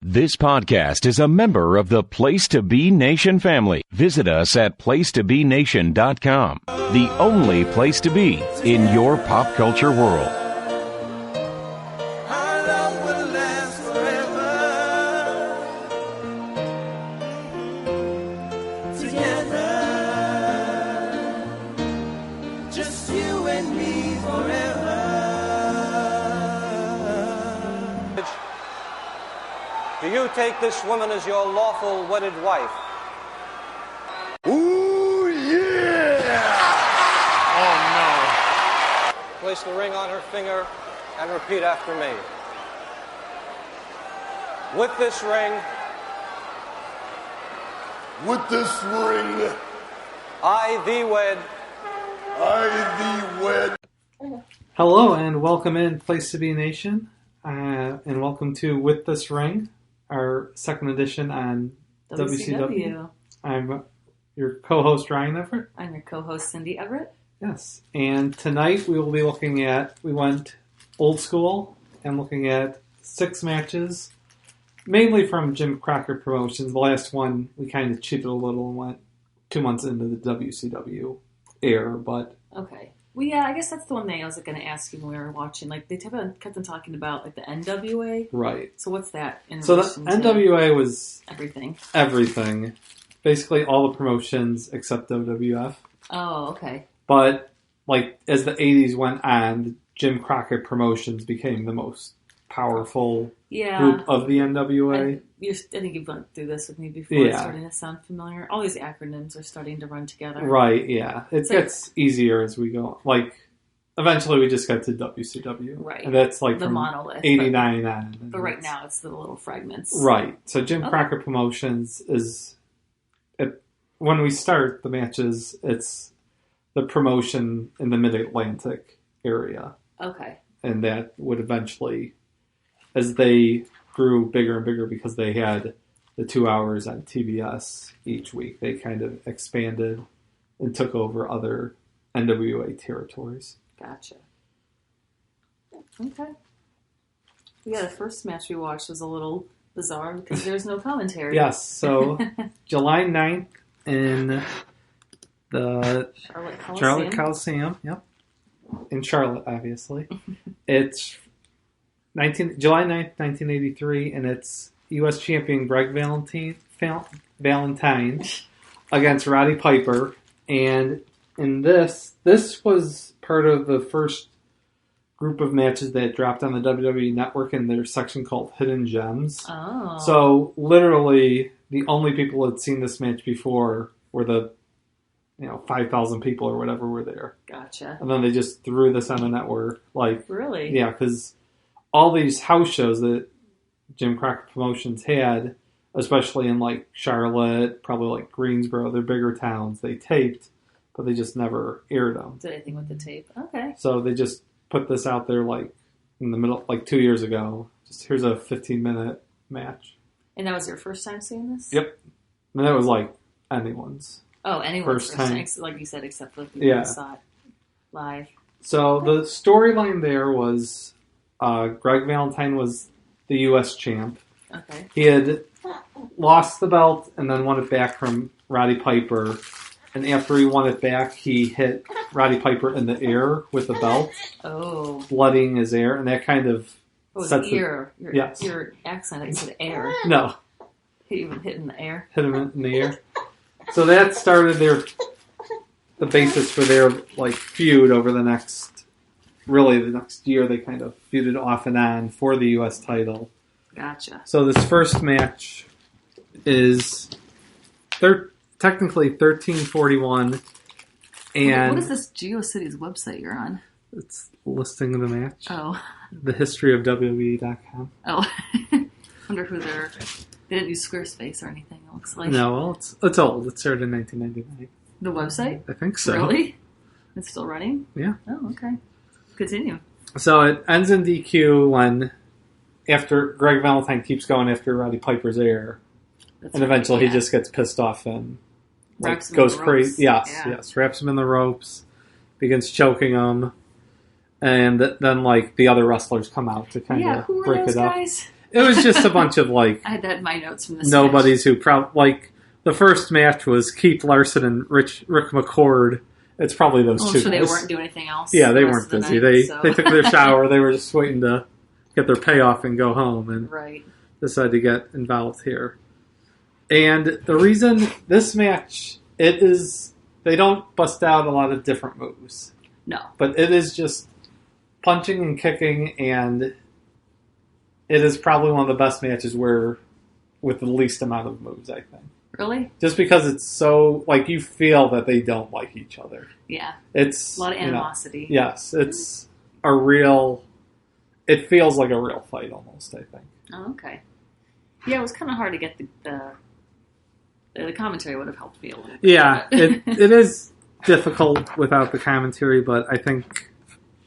This podcast is a member of the Place to Be Nation family. Visit us at placetobenation.com, the only place to be in your pop culture world. Do you take this woman as your lawful wedded wife? Ooh, yeah! Oh, Place the ring on her finger and repeat after me. With this ring, I thee wed. Hello and welcome in Place to Be Nation, and welcome to With This Ring, our second edition on WCW. I'm your co-host Ryan Everett. I'm your co-host Cindy Everett. Yes, and tonight we will be we went old school and looking at 6 matches, mainly from Jim Crockett Promotions. The last one we kind of cheated a little and went 2 months into the WCW era, but... Okay. Well, yeah, I guess that's the one thing I was going to ask you when we were watching. Like, they kept on talking about, like, the NWA. Right. So what's that in So the relation to NWA was... Everything. Basically all the promotions except WWF. Oh, okay. But, like, as the 80s went on, the Jim Crockett Promotions became the most powerful group of the NWA. I think you've gone through this with me before. Yeah. It's starting to sound familiar. All these acronyms are starting to run together. Right, yeah. It gets easier as we go. Like, eventually we just got to WCW. Right. And that's like the from monolith. 89 on. But right now it's the little fragments. Right. So Jim Crockett Promotions is... when we start the matches, it's the promotion in the Mid-Atlantic area. Okay. And that would eventually, as they grew bigger and bigger because they had the 2 hours on TBS each week, they kind of expanded and took over other NWA territories. Gotcha. Okay. Yeah, the first match we watched was a little bizarre because there's no commentary. Yes, so July 9th in the Charlotte Coliseum. Yep. In Charlotte, obviously. It's July 9th, 1983, and it's U.S. champion Greg Valentine against Roddy Piper. And in this was part of the first group of matches that dropped on the WWE Network in their section called Hidden Gems. Oh. So, literally, the only people who had seen this match before were the 5,000 people or whatever were there. Gotcha. And then they just threw this on the network. Like, really? Yeah, because all these house shows that Jim Crockett Promotions had, especially in like Charlotte, probably like Greensboro, they're bigger towns, they taped, but they just never aired them. Did anything with the tape? Okay. So they just put this out there like in the middle, like 2 years ago. Just here's a 15-minute match. And that was your first time seeing this? Yep. And that was like anyone's. Oh, anyone's first time. Like you said, except for the people who saw it live. So the storyline there was Greg Valentine was the U.S. champ. Okay. He had lost the belt and then won it back from Roddy Piper. And after he won it back, he hit Roddy Piper in the air with the belt. Oh. Blooding his air. And that kind of sets ear. Yes. Your accent, I said air. No. He even hit in the air. Hit him in the air. So that started the basis for their like feud over the next year. They kind of feuded off and on for the U.S. title. Gotcha. So this first match is technically 1341, and what is this GeoCities website you're on? It's listing of the match. Oh, the history of WWE.com. Oh, wonder who they're. They didn't use Squarespace or anything, it looks like. No, well, it's old. It started in 1999. The website? I think so. Really? It's still running? Yeah. Oh, okay. Continue. So it ends in DQ when, after Greg Valentine keeps going after Roddy Piper's air, and eventually he just gets pissed off and goes crazy. Yes, wraps him in the ropes, begins choking him, and then like the other wrestlers come out to kind of break it up. Guys? It was just a bunch of like I had that in my notes from this nobodies who like the first match was Keith Larson and Rick McCord. It's probably those two. So they weren't doing anything else. Yeah, they weren't busy. They took their shower. They were just waiting to get their payoff and go home, and decided to get involved here. And the reason this match, they don't bust out a lot of different moves. No. But it is just punching and kicking, and it is probably one of the best matches with the least amount of moves, I think. Really? Just because it's so, like, you feel that they don't like each other. Yeah. It's a lot of animosity. Yes. It's it feels like a real fight almost, I think. Oh, okay. Yeah, it was kind of hard to get the commentary would have helped me a little bit. Yeah, it is difficult without the commentary, but I think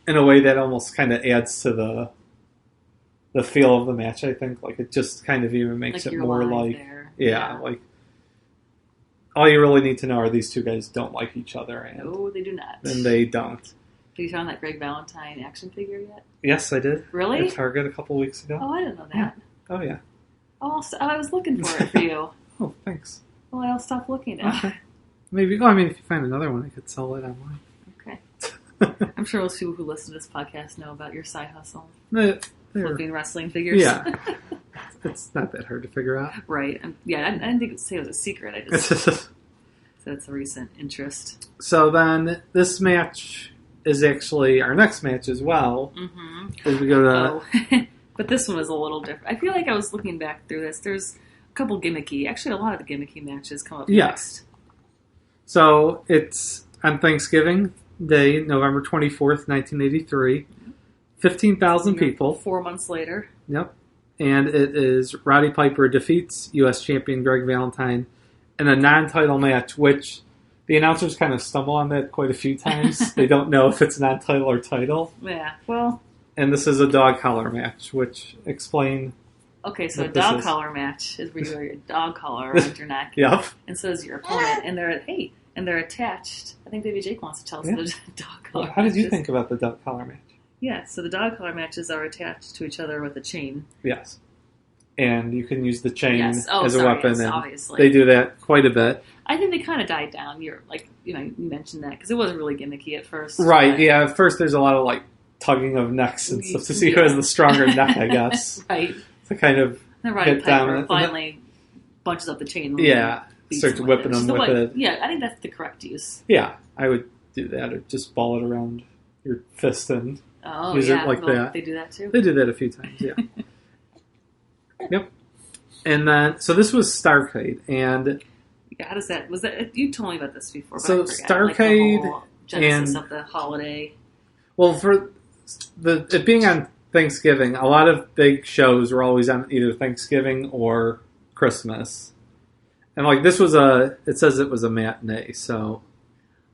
in a way that almost kind of adds to the feel of the match, I think. Like, it just kind of even makes it more like... There. Yeah, like... All you really need to know are these two guys don't like each other. And no, they do not. And they don't. Have you found that Greg Valentine action figure yet? Yes, I did. Really? At Target a couple weeks ago. Oh, I didn't know that. Yeah. Oh, yeah. Oh, I was looking for it for you. Oh, thanks. Well, I'll stop looking at it. Okay. Maybe, if you find another one, I could sell it online. Okay. I'm sure most people who listen to this podcast know about your side hustle. Flipping wrestling figures. Yeah. It's not that hard to figure out. Right. I didn't think say it was a secret. I just... So it's a recent interest. So then, this match is actually our next match as well. Mm-hmm. As we go to... But this one was a little different. I feel like I was looking back through this. There's a couple gimmicky... Actually, a lot of the gimmicky matches come up next. So, it's on Thanksgiving Day, November 24th, 1983. 15,000 people. 4 months later. Yep. And it is Roddy Piper defeats U.S. champion Greg Valentine in a non-title match, which the announcers kind of stumble on that quite a few times. They don't know if it's non-title or title. Yeah, well... And this is a dog collar match, which explain... Okay, so a dog collar match is where you wear your dog collar around your neck. Yep. And so is your opponent. And they're attached. I think maybe Jake wants to tell us the dog collar How did you think about the dog collar match? Yeah, so the dog collar matches are attached to each other with a chain. Yes. And you can use the chain as a weapon. And obviously. They do that quite a bit. I think they kind of died down. You mentioned that because it wasn't really gimmicky at first. Right, yeah. At first there's a lot of like tugging of necks and stuff to see who has the stronger neck, I guess. Right. To kind of get down. Finally bunches up the chain. Yeah. Starts whipping them with it. Yeah, I think that's the correct use. Yeah, I would do that. Or just ball it around your fist and use it like that. They do that too? They did that a few times, yeah. Yep. And then, so this was Starrcade, and... Yeah, how does that... You told me about this before, but so I forgot. Starrcade the whole genesis of the holiday. Well, for it being on Thanksgiving, a lot of big shows were always on either Thanksgiving or Christmas. And like this was it says it was a matinee, so...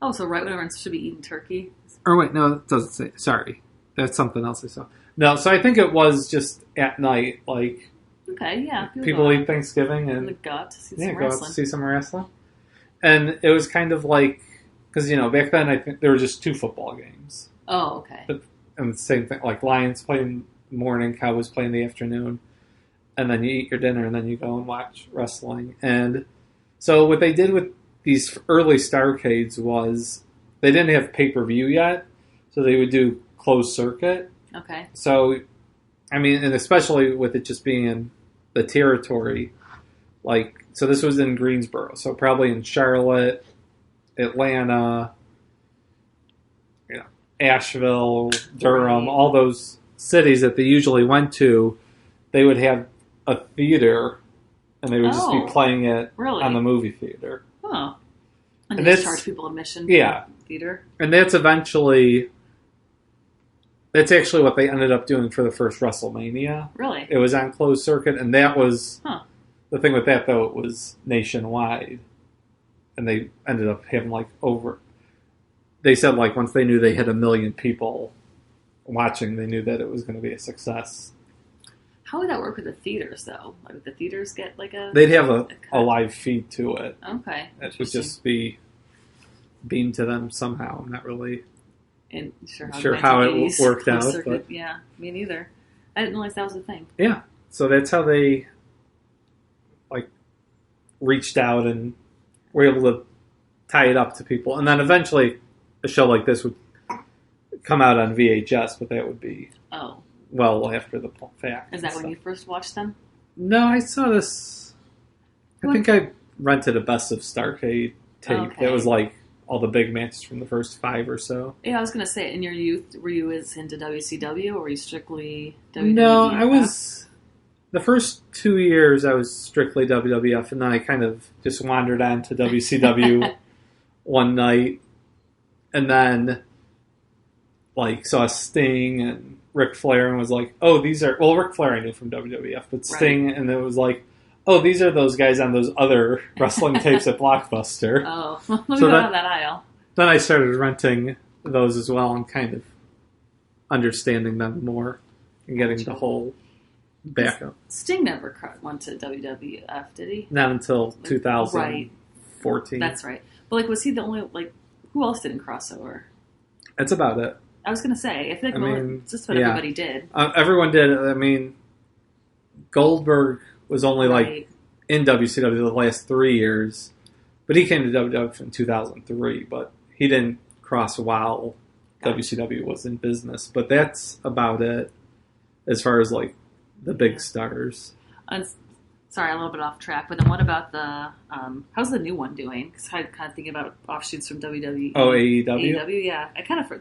Oh, so right when everyone should be eating turkey? Or wait, no, it doesn't say. Sorry. That's something else I saw. No, so I think it was just at night, like... Okay, yeah. People eat Thanksgiving and go out to see some wrestling. Go out to see some wrestling. And it was kind of like... Because, back then I think there were just 2 football games. Oh, okay. And the same thing, like Lions play in the morning, Cowboys play in the afternoon. And then you eat your dinner and then you go and watch wrestling. And so what they did with these early Starrcades was they didn't have pay-per-view yet. So they would do closed circuit. Okay. So, and especially with it just being in the territory, so this was in Greensboro. So probably in Charlotte, Atlanta, Asheville, Durham, all those cities that they usually went to, they would have a theater, and they would just be playing it on the movie theater. Oh. And they charge people admission for the theater? And that's actually what they ended up doing for the first WrestleMania. Really? It was on closed circuit, and that was... The thing with that, though, it was nationwide. And they ended up having, they said, once they knew they had 1 million people watching, they knew that it was going to be a success. How would that work with the theaters, though? Like, would the theaters get, a... They'd have a live feed to it. Okay. It would just be beamed to them somehow. I'm not really sure how it worked out. But... Yeah, me neither. I didn't realize that was a thing. Yeah. So that's how they like reached out and were able to tie it up to people. And then eventually a show like this would come out on VHS, but that would be well after the fact. Is that when you first watched them? No, I saw this. I think I rented a Best of Starrcade tape. That was like all the big matches from the first 5 or so. Yeah, I was going to say, in your youth, were you as into WCW or were you strictly WWE? No, I was... The first 2 years, I was strictly WWF, and then I kind of just wandered on to WCW one night, and then like saw Sting and Ric Flair, and was like, "Oh, these are..." Well, Ric Flair I knew from WWF, but Sting, and it was like, "Oh, these are those guys on those other wrestling tapes at Blockbuster." Oh, let me go down that aisle. Then I started renting those as well, and kind of understanding them more, and getting the whole backup. Sting never went to WWF, did he? Not until 2014. That's right. But like, was he the only, like, who else didn't cross over? That's about it. I was going to say, I think just what everybody did. Everyone did. I mean, Goldberg was only like in WCW the last 3 years, but he came to WWF in 2003, but he didn't cross while WCW was in business. But that's about it as far as like the big stars. Sorry, a little bit off track, but then what about the, how's the new one doing? Because I'm kind of thinking about offshoots from WWE. Oh, AEW? AEW, yeah.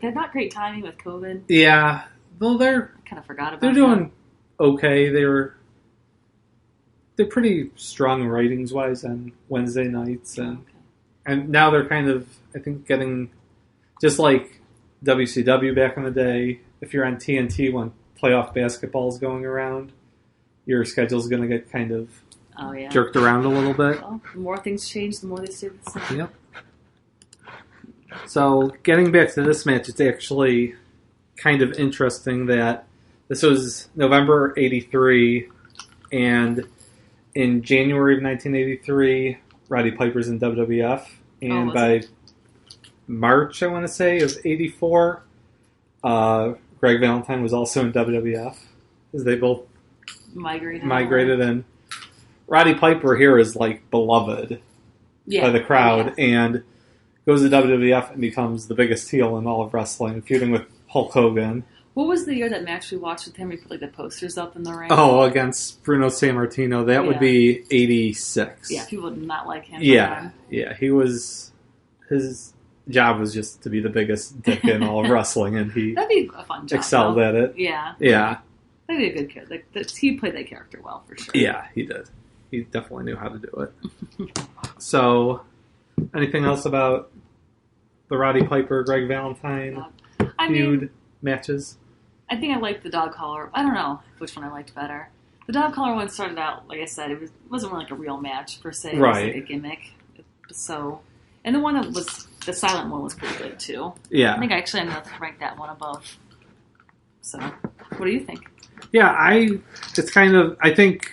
They're not great timing with COVID. Yeah. Well, I kind of forgot about They're doing okay. They're pretty strong ratings-wise on Wednesday nights. And now they're kind of, I think, getting, just like WCW back in the day, if you're on TNT when playoff basketball is going around, your schedule's going to get kind of jerked around a little bit. Well, the more things change, the more they stay the same. Yep. So, getting back to this match, it's actually kind of interesting that this was November 83, and in January of 1983, Roddy Piper's in WWF, and by March, I want to say, of 84, Greg Valentine was also in WWF, because they both migrated in. Roddy Piper here is like beloved by the crowd, and goes to WWF and becomes the biggest heel in all of wrestling, feuding with Hulk Hogan. What was the year that match we watched with him? We put like the posters up in the ring. Oh, against Bruno Sammartino. That would be 86. Yeah, people did not like him. Yeah, he was. His job was just to be the biggest dick in all of wrestling, and he that'd be a fun job, excelled at it. Yeah. That'd be a good kid. Like, he played that character well, for sure. Yeah, he did. He definitely knew how to do it. So, anything else about the Roddy Piper, Greg Valentine feud matches? I think I liked the dog collar. I don't know which one I liked better. The dog collar one started out, like I said, it wasn't really like a real match per se. It was like a gimmick. So, and the one that was the silent one was pretty good too. Yeah, I think I actually ended up rank that one above. So, what do you think? Yeah, I think,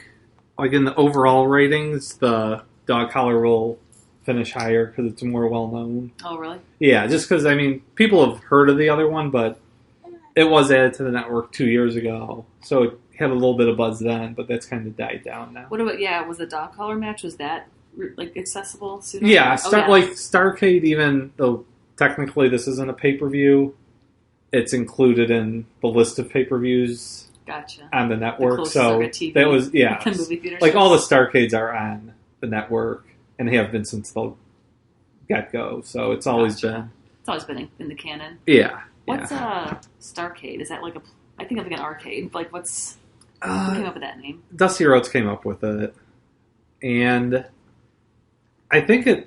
like in the overall ratings, the dog collar will finish higher because it's more well known. Oh, really? Yeah, just because, I mean, people have heard of the other one, but it was added to the network 2 years ago, so it had a little bit of buzz then, but that's kind of died down now. What about, was the dog collar match, was that like accessible sooner? Yeah, like Starrcade, even though technically this isn't a pay-per-view, it's included in the list of pay-per-views. Gotcha. On the network, so TV, that was the movie theater like shows. all the Starrcades are on the network and have been since the get-go. So it's always been. It's always been in the canon. Yeah. What's Starrcade? Is that like I think of like an arcade. Like who came up with that name? Dusty Rhodes came up with it, and I think I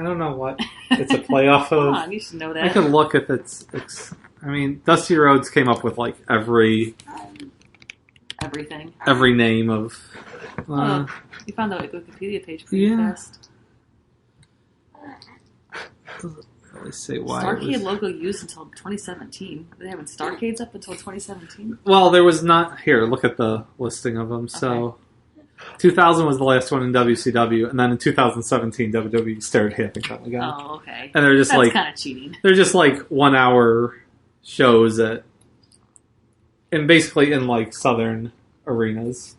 don't know what it's a playoff of. Come on, you should know that. I can look if it's. I mean, Dusty Rhodes came up with like everything. Every name of. You found the Wikipedia page pretty fast. Doesn't really say why. Starrcade logo used until 2017. Were they having Starrcades up until 2017? Well, there was not. Here, look at the listing of them. So, 2000 was the last one in WCW, and then in 2017, WWE started having them again. Oh, okay. And they're just That's kind of cheating. They're just like 1 hour shows and basically in like Southern arenas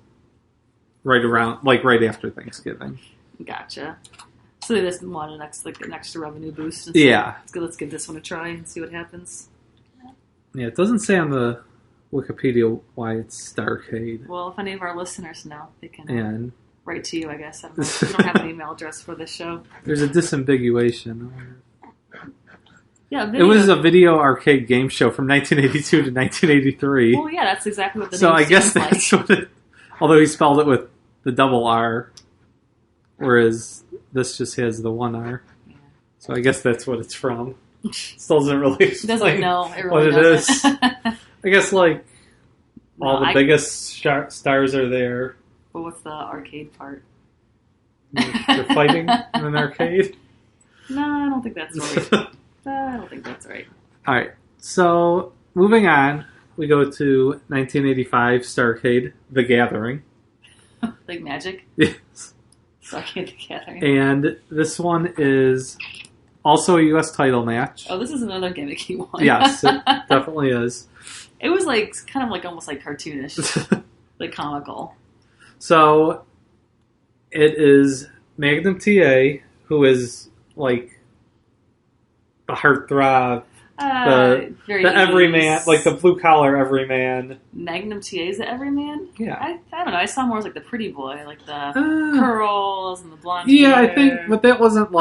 right after Thanksgiving. Gotcha. So they just want an extra revenue boost. And Yeah. Let's give this one a try and see what happens. Yeah, it doesn't say on the Wikipedia why it's STARRCADE. Well, if any of our listeners know, they can And write to you, I guess. I don't know. We don't have an email address for this show. there's a disambiguation. Yeah, It was a video arcade game show from 1982 to 1983. Well, yeah, that's exactly what the So name I guess sounds that's like. what it... Although he spelled it with the double R, whereas this just has the one R. Yeah. So I guess that's what it's from. Still doesn't really explain Doesn't know. It really what it doesn't. is. I guess, all the biggest stars are there. But what's the arcade part? They're fighting in an arcade. No, I don't think that's right. I don't think that's right. All right. So moving on, we go to 1985 STARRCADE, The Gathering. Like Magic? Yes. Starrcade The Gathering. And this one is also a U.S. title match. Oh, this is another gimmicky one. Yes, it definitely is. It was kind of almost like cartoonish, like comical. So it is Magnum TA, who is the heartthrob, the everyman, the blue collar everyman. Magnum TA is the everyman? Yeah. I don't know. I saw more as the pretty boy, like the curls and the blonde Yeah, hair. I think, but that wasn't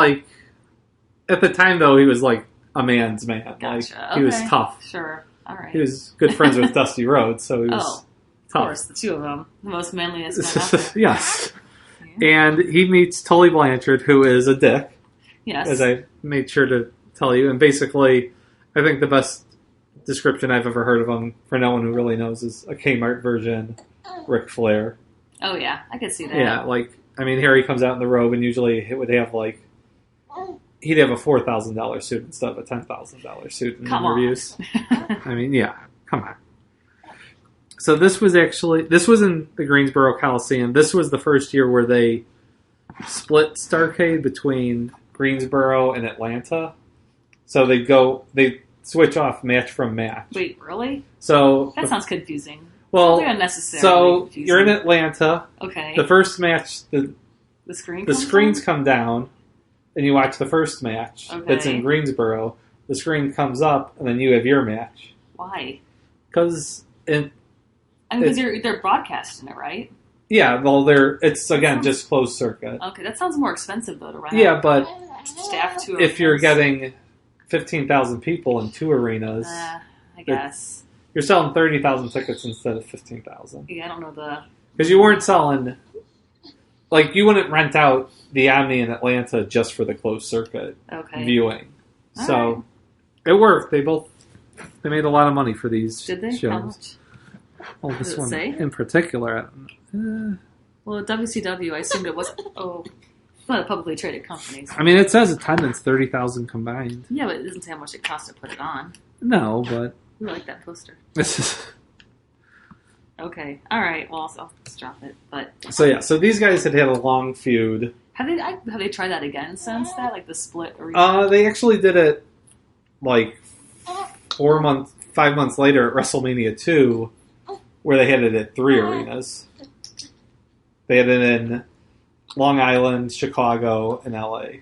at the time though. He was a man's man. Gotcha. He was tough. Sure. All right. He was good friends with Dusty Rhodes, so he was Of tough. course, the two of them, the most manliest men out there. Yes. Yeah. And he meets Tully Blanchard, who is a dick, Yes. as I made sure to tell you. And basically, I think the best description I've ever heard of him, for no one who really knows, is a Kmart version Ric Flair. Oh yeah, I could see that. Yeah, Harry comes out in the robe, and usually it would have he'd have a $4,000 suit instead of a $10,000 suit in interviews. I mean, yeah, come on. So this was in the Greensboro Coliseum. This was the first year where they split Starrcade between Greensboro and Atlanta. So they switch off match from match. Wait, really? So That sounds confusing. Well, Sounds like unnecessarily so confusing. you're in Atlanta. Okay. The first match, The screens come down, and you watch the first match that's in Okay. Greensboro. The screen comes up, and then you have your match. Why? Because Because they're broadcasting it, right? yeah, well, it's again just closed circuit. Okay, that sounds more expensive though to run. Yeah, but staff to if you're arenas. getting 15,000 people in two arenas, I guess. you're selling 30,000 tickets instead of 15,000. Yeah, I don't know the. Because you weren't selling, you wouldn't rent out the Omni in Atlanta just for the closed circuit viewing. All So right. it worked. They made a lot of money for these Did they? shows. How much? Well, this Does it one say? in particular, I don't know. Well, WCW, I assumed it wasn't. Oh, it's not a publicly traded company. So. I mean, it says attendance 30,000 combined. Yeah, but it doesn't say how much it costs to put it on. No, but We like that poster. this is. Okay, all right. Well, I'll just drop it. But So these guys had a long feud. have they tried that again since that, like the split? Or They actually did it 5 months later at WrestleMania 2, where they had it at 3 arenas. They had it in Long Island, Chicago, and LA.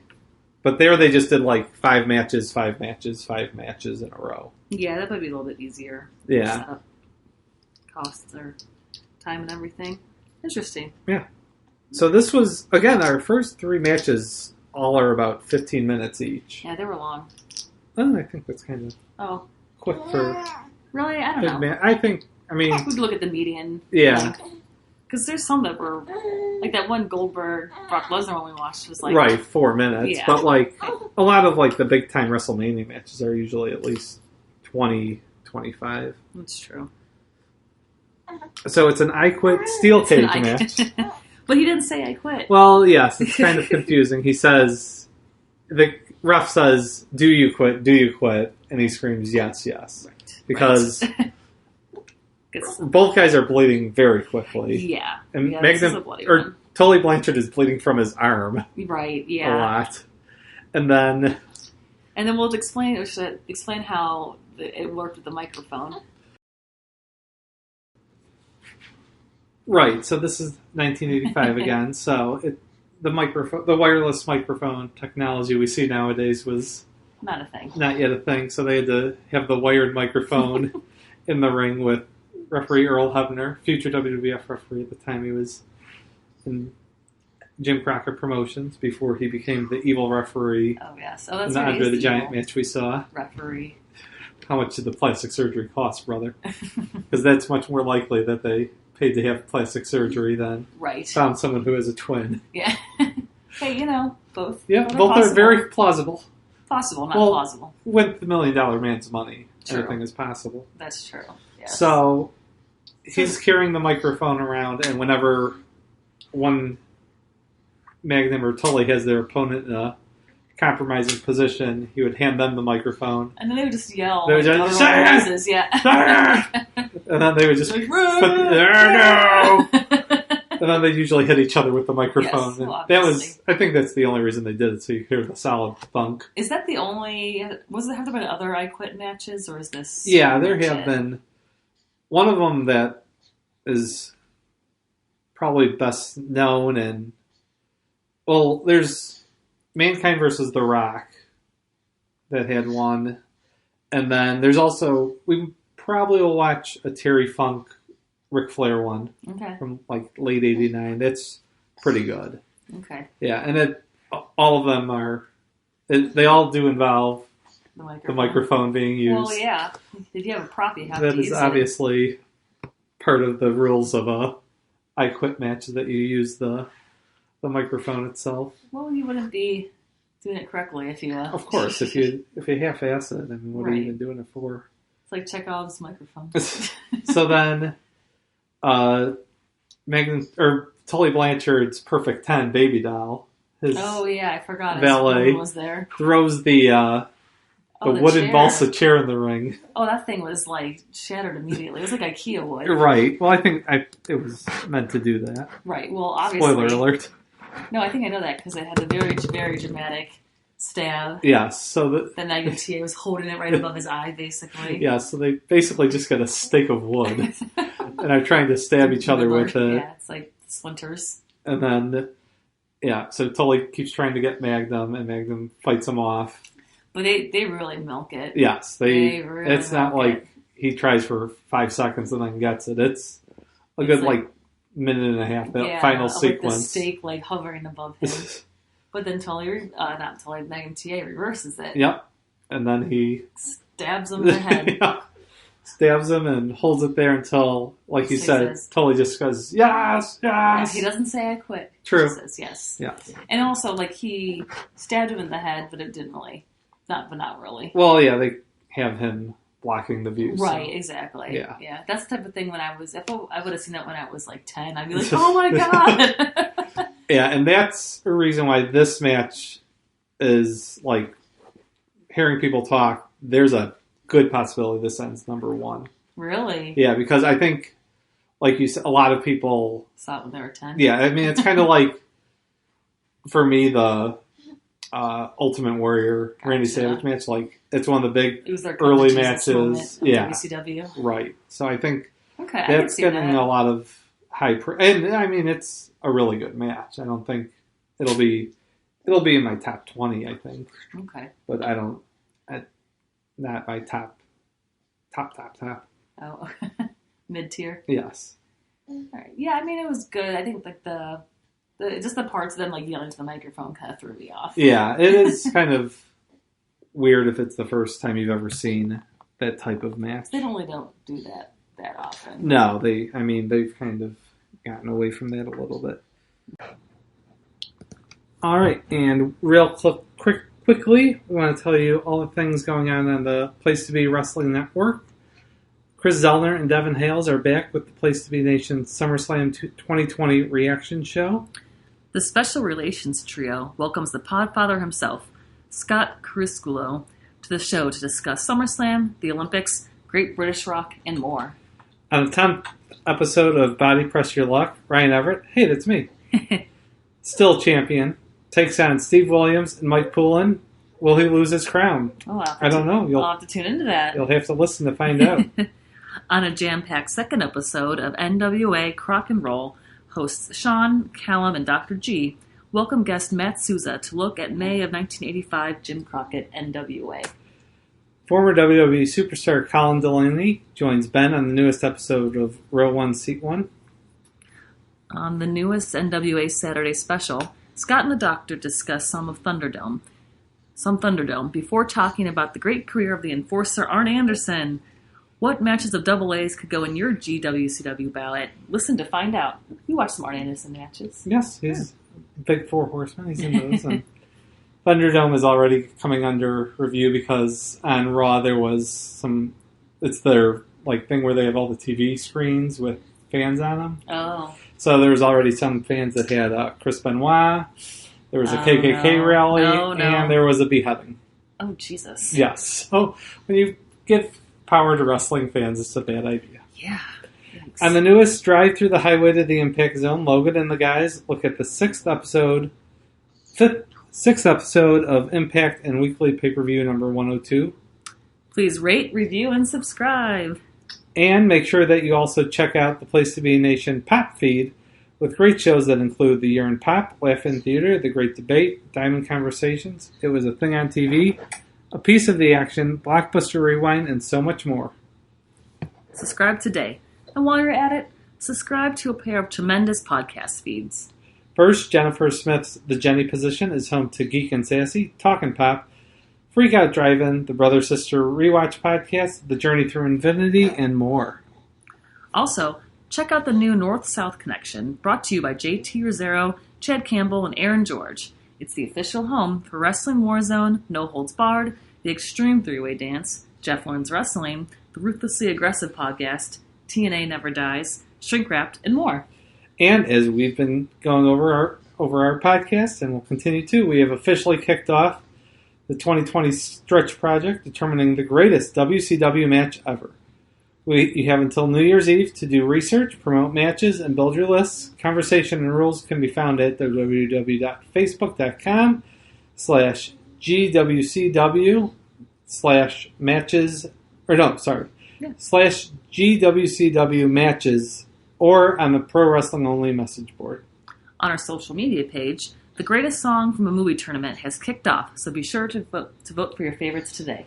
But there they just did 5 matches, 5 matches, 5 matches in a row. Yeah, that might be a little bit easier. Yeah. Setup costs or time and everything. Interesting. Yeah. So this was, again, our first 3 matches all are about 15 minutes each. Yeah, they were long. Oh, I think that's kind of Oh, quick for... really? I don't know. We We could look at the median. Yeah. Because there's some that were, like that one Goldberg Brock Lesnar one we watched was right, 4 minutes. Yeah. But a lot of the big time WrestleMania matches are usually at least 20, 25. That's true. So it's an I Quit steel cage match. But he didn't say I quit. Well, yes, it's kind of confusing. He says, the ref says, "Do you quit? Do you quit?" And he screams, "Yes, yes," because both guys are bleeding very quickly. Yeah, and yeah, Magnum or Tully Blanchard is bleeding from his arm. Right. A Yeah. lot, and then we'll explain how it worked with the microphone. Right. So this is 1985 again. So the wireless microphone technology we see nowadays was not a thing. Not yet a thing. So they had to have the wired microphone in the ring with referee Earl Hebner, future WWF referee at the time. He was in Jim Crockett Promotions before he became the evil referee. Oh, yes. Oh, that's in the right. Andre the Giant match we saw. Referee. How much did the plastic surgery cost, brother? Because that's much more likely that they paid to have plastic surgery than found someone who has a twin. Yeah. Hey, both. Yeah, both are very plausible. Possible, not plausible. With the $1 Million Man's money, true. Everything is possible. That's true. Yes. So he's carrying the microphone around, and whenever one Magnum or Tully has their opponent in a compromising position, he would hand them the microphone. And then they would just yell. They would just noises, yeah. And then they would just and then they usually hit each other with the microphone. Yes, well, I think that's the only reason they did it, so you hear the solid thunk. Is that the only? Have there been other I Quit matches, or is this? Yeah, there have been. One of them that is probably best known, and there's Mankind versus The Rock that had one, and then there's also we probably will watch a Terry Funk Ric Flair one from like late '89. That's pretty good. Okay. Yeah, and all of them are. They all do involve the microphone being used. Well, yeah. If you have a prop, you have to use it. That is obviously part of the rules of a I Quit match, that you use the microphone itself. Well, you wouldn't be doing it correctly if you. Of course, if you half-ass it, I mean, what are you even doing it for? It's like Chekhov's microphone. So then, Tully Blanchard's Perfect 10 baby doll. I forgot. Valet was there. Throws the wooden chair. balsa chair in the ring. Oh, that thing was like shattered immediately. It was like IKEA wood. Right. Well, I think it was meant to do that. Right. Well, obviously. Spoiler alert. No, I think I know that because it had a very, very dramatic stab. Yes. So the Magnum TA was holding it right above his eye, basically. Yeah. So they basically just got a stake of wood and are trying to stab each other with it. Yeah, it's like splinters. And then, so Tully keeps trying to get Magnum, and Magnum fights him off. But they really milk it. Yes, they really it's not like he tries for 5 seconds and then gets it. It's a good minute and a half. That final sequence, with the stake hovering above him. But then Magnum TA reverses it. Yep, and then he stabs him in the head. Stabs him and holds it there until, like you said, Tully just goes, yes. Yeah, he doesn't say I quit. True. He says yes. Yes. And also, he stabbed him in the head, but it didn't really. Not really. Well, yeah, they have him blocking the view. Right, so. Exactly. Yeah. That's the type of thing if I would have seen that when I was 10, I'd be like, oh my God. Yeah, and that's a reason why this match is, hearing people talk, there's a good possibility this ends number 1. Really? Yeah, because I think, like you said, a lot of people saw it when they were 10. Yeah, I mean, it's kind of like, for me, the Ultimate Warrior Randy Savage match, it's one of the big early matches. Yeah. WCW. Right. So I think that's getting a lot of and I mean, it's a really good match. I don't think it'll be in my top 20, I think. Okay. But not my top. Oh, mid-tier? Yes. All right. Yeah, I mean, it was good. I think the just the parts of them yelling to the microphone kind of threw me off. Yeah, it is kind of weird if it's the first time you've ever seen that type of match. They don't do that often. No, they've kind of gotten away from that a little bit. All right, and real quickly, we want to tell you all the things going on the Place to Be Wrestling Network. Chris Zellner and Devin Hales are back with the Place to Be Nation SummerSlam 2020 reaction show. The Special Relations Trio welcomes the Podfather himself, Scott Carusculo, to the show to discuss SummerSlam, the Olympics, Great British Rock, and more. On the 10th episode of Body Press Your Luck, Ryan Everett, hey, that's me, still champion, takes on Steve Williams and Mike Poulin. Will he lose his crown? Oh, I don't know. I'll have to tune into that. You'll have to listen to find out. On a jam-packed second episode of NWA Crock and Roll, hosts Sean, Callum, and Dr. G welcome guest Matt Souza to look at May of 1985 Jim Crockett NWA. Former WWE superstar Colin Delaney joins Ben on the newest episode of Row 1, Seat 1. On the newest NWA Saturday special, Scott and the Doctor discuss some Thunderdome before talking about the great career of the enforcer Arn Anderson. What matches of Double A's could go in your GWCW ballot? Listen to find out. You watch some Arn Anderson matches. Yes, he's a big four horseman. He's in those. And Thunderdome is already coming under review because on Raw there was some. It's their thing where they have all the TV screens with fans on them. Oh. So there was already some fans that had Chris Benoit. There was a KKK rally, and there was a beheading. Oh Jesus! Yes. So when you give power to wrestling fans, it's a bad idea. Yeah. Thanks. On the newest Drive Through the Highway to the Impact Zone, Logan and the guys look at the sixth episode of Impact and weekly pay-per-view number 102. Please rate, review, and subscribe. And make sure that you also check out the Place to Be Nation Pop feed with great shows that include The Year in Pop, Laugh-In Theater, The Great Debate, Diamond Conversations, It Was a Thing on TV, A Piece of the Action, Blockbuster Rewind, and so much more. Subscribe today. And while you're at it, subscribe to a pair of tremendous podcast feeds. First, Jennifer Smith's The Jenny Position is home to Geek and Sassy, Talkin' Pop, Freak Out Drive-In, the Brother-Sister Rewatch Podcast, The Journey Through Infinity, and more. Also, check out the new North-South Connection, brought to you by JT Rosero, Chad Campbell, and Aaron George. It's the official home for Wrestling Warzone, No Holds Barred, The Extreme Three-Way Dance, Jeff Learns Wrestling, The Ruthlessly Aggressive Podcast, TNA Never Dies, Shrink Wrapped, and more. And as we've been going over our podcast, and we'll continue to, we have officially kicked off the 2020 Stretch Project, determining the greatest WCW match ever. You have until New Year's Eve to do research, promote matches, and build your lists. Conversation and rules can be found at www.facebook.com/matches/GWCW matches, or on the Pro Wrestling Only message board. On our social media page, the greatest song from a movie tournament has kicked off, so be sure to vote for your favorites today.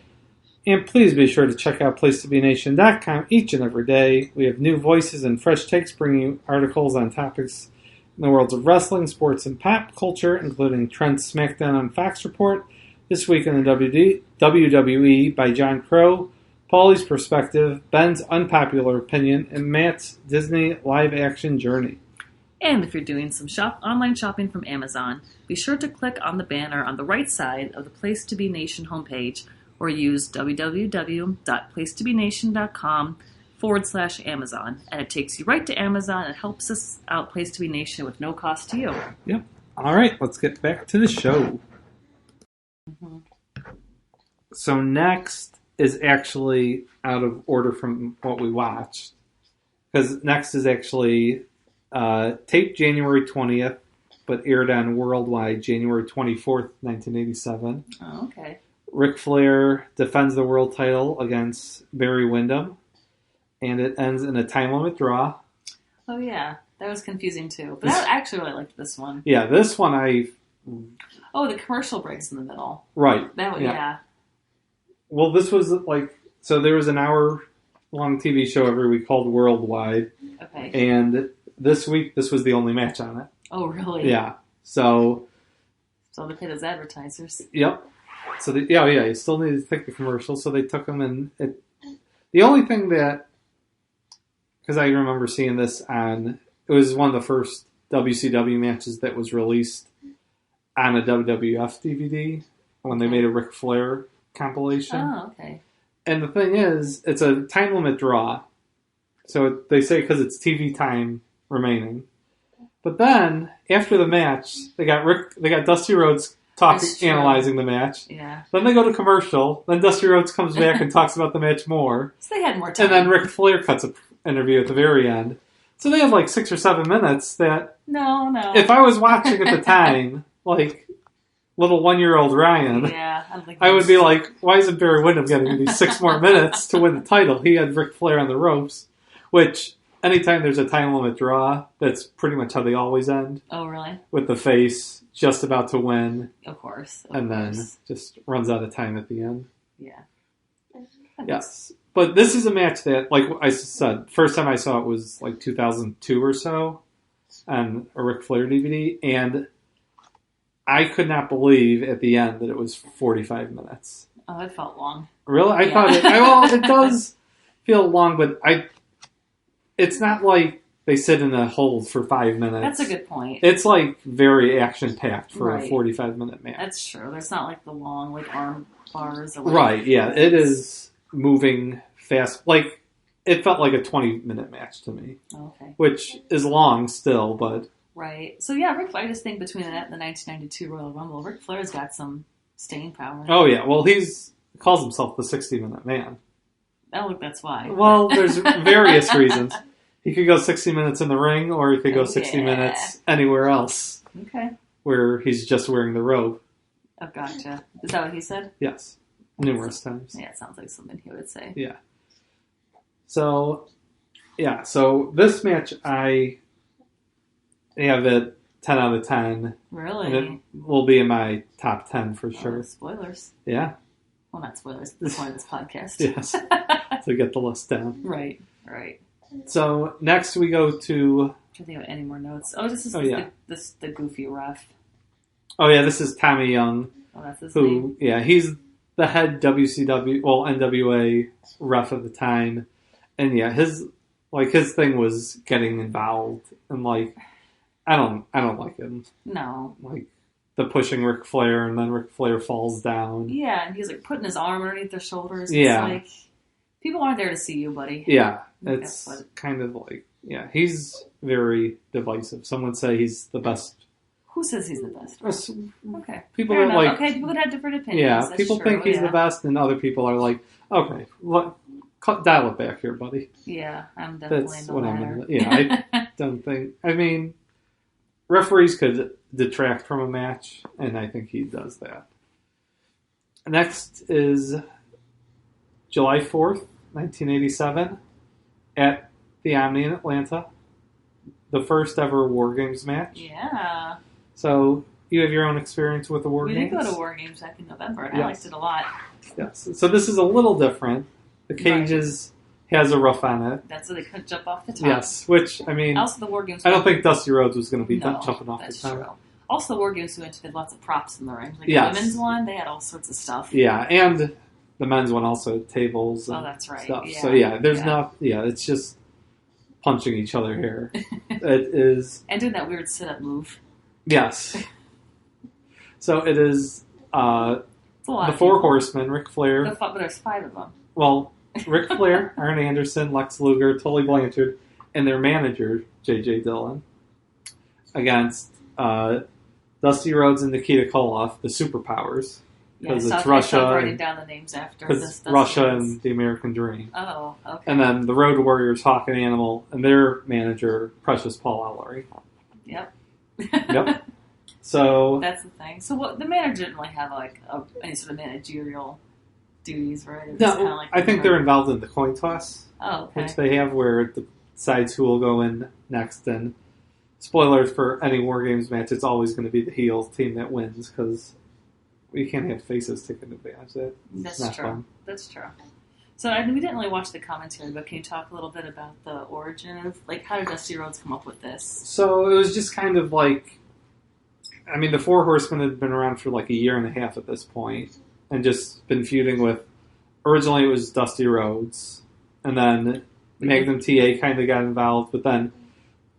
And please be sure to check out PlacetoBeNation.com each and every day. We have new voices and fresh takes bringing you articles on topics in the worlds of wrestling, sports, and pop culture, including Trent's SmackDown on Fox Report, This Week in the WWE by John Crow, Paulie's Perspective, Ben's Unpopular Opinion, and Matt's Disney live-action journey. And if you're doing some online shopping from Amazon, be sure to click on the banner on the right side of the Place to Be Nation homepage, or use www.placetobenation.com/Amazon, and it takes you right to Amazon and helps us out Place to Be Nation with no cost to you. Yep. All right, let's get back to the show. Mm-hmm. So next is actually out of order from what we watched, because next is actually taped January 20th, but aired on Worldwide January 24th, 1987. Oh, okay. Ric Flair defends the world title against Barry Windham, and it ends in a time limit draw. Oh, yeah. That was confusing, too. But I actually really liked this one. Yeah, this one Oh, the commercial breaks in the middle. Right. That one, yeah. Well, this was so there was an hour-long TV show every week called Worldwide. Okay. And this week, this was the only match on it. Oh, really? Yeah. So they paid those advertisers. Yep. So, you still need to take the commercial, so they took them, and the only thing that, because I remember seeing this it was one of the first WCW matches that was released on a WWF DVD when they made a Ric Flair compilation. Oh, okay. And the thing is, it's a time limit draw, so they say because it's TV time remaining. But then, after the match, they got Dusty Rhodes analyzing the match. Yeah. Then they go to commercial. Then Dusty Rhodes comes back and talks about the match more. So they had more time. And then Ric Flair cuts an interview at the very end. So they have 6 or 7 minutes that... No. If I was watching at the time, little 1-year-old Ryan, Yeah, I don't think I would be like, why isn't Barry Windham getting these 6 more minutes to win the title? He had Ric Flair on the ropes, which anytime there's a time limit draw, that's pretty much how they always end. Oh, really? With the face just about to win. Of course. Then just runs out of time at the end. Yeah. Yes. But this is a match that, like I said, first time I saw it was like 2002 or so on a Ric Flair DVD, and I could not believe at the end that it was 45 minutes. Oh, it felt long. Really? I thought it... well, it does feel long, but it's not like they sit in a hold for 5 minutes. That's a good point. It's like very action-packed for Right. a 45-minute match. That's true. There's not like the long like arm bars. Or Right, yeah. It is moving fast. Like, it felt like a 20-minute match to me. Okay. Which is long still, but... Right. So, yeah, Ric Flair, I just think between that and the 1992 Royal Rumble, Ric Flair's got some staying power. Oh, yeah. Well, calls himself the 60-minute man. Oh, that's why. Well, there's various reasons. He could go 60 minutes in the ring, or he could go 60 minutes anywhere else. Okay. Where he's just wearing the robe. Oh, gotcha. Is that what he said? Yes. Numerous times. Yeah, it sounds like something he would say. Yeah. So this match, I have it 10 out of 10. Really? And it will be in my top 10 for sure. Spoilers. Yeah. Well, not spoilers. That's the point of this podcast. Yes. To get the list down. Right. So next we go to... I'm trying to think of any more notes. Oh, this is the goofy ref. Oh, yeah, this is Tommy Young. Oh, that's his name? Yeah, he's the head WCW, NWA ref at the time. And yeah, his thing was getting involved, and like, I don't like him. No. Like, the pushing Ric Flair, and then Ric Flair falls down. Yeah, and he's like putting his arm underneath their shoulders. Yeah. It's like, people aren't there to see you, buddy. Yeah, it's kind of like, yeah, he's very divisive. Some would say he's the best. Who says he's the best? Okay. People that like... Okay, people that have different opinions. Yeah, That's people true. think he's the best, and other people are like, okay, dial it back here, buddy. Yeah, I'm definitely in the latter. Yeah, I don't think... I mean, referees could detract from a match, and I think he does that. Next is July 4th, 1987, at the Omni in Atlanta. The first ever War Games match. Yeah. So, you have your own experience with the War Games? We did go to War Games back in November, and I liked it a lot. Yes. So this is a little different. The cage has a roof on it. That's so they couldn't jump off the top. Yes, which, I mean... Also, the War Games... I don't think Dusty Rhodes was going to be jumping off the top. True. Also, the War Games we went to had lots of props in the ring. Like yes. the women's one, they had all sorts of stuff. Yeah, and the men's one also had tables and that's right. stuff. Yeah. So yeah, there's not... Yeah, it's just punching each other here. It is... And doing that weird sit-up move. Yes. So it is the Four Horsemen, Ric Flair. But there's 5 of them. Well, Ric Flair, Arn Anderson, Lex Luger, Tully Blanchard, and their manager, J.J. Dillon, against Dusty Rhodes and Nikita Koloff, the Superpowers. Because it's Russia. I'm writing down the names after. Because Russia and the American Dream. Oh, okay. And then the Road Warriors, Hawk and Animal, and their manager, Precious Paul Ellery. Yep. Yep. So that's the thing. So the manager didn't really have like any sort of managerial duties, right? No, I think they're involved in the coin toss. Oh, okay. Which they have, where it decides who will go in next. And spoilers for any War Games match, it's always going to be the heel team that wins, because we can't have faces taking advantage of it. That's true. Fun. That's true. So we didn't really watch the commentary, but can you talk a little bit about the origin of, like, how did Dusty Rhodes come up with this? So it was just kind of like, I mean, the Four Horsemen had been around for like a year and a half at this point, and just been feuding with, originally it was Dusty Rhodes, and then Magnum TA kind of got involved, but then,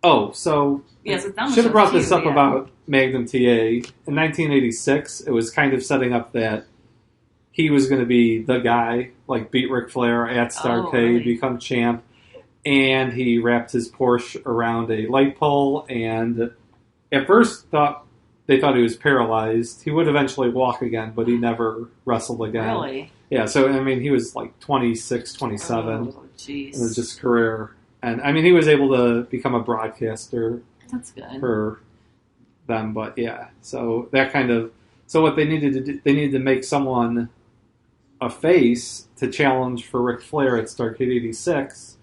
should have brought this up about Magnum TA. In 1986, it was kind of setting up that he was going to be the guy, like beat Ric Flair at STARRCADE, become champ, and he wrapped his Porsche around a light pole, and at first they thought he was paralyzed. He would eventually walk again, but he never wrestled again. Really? Yeah, so, I mean, he was like 26, 27 in his career. And, I mean, he was able to become a broadcaster. That's good. For them, but yeah. So that kind of So what they needed to do, they needed to make someone a face to challenge for Ric Flair at Starrcade 86.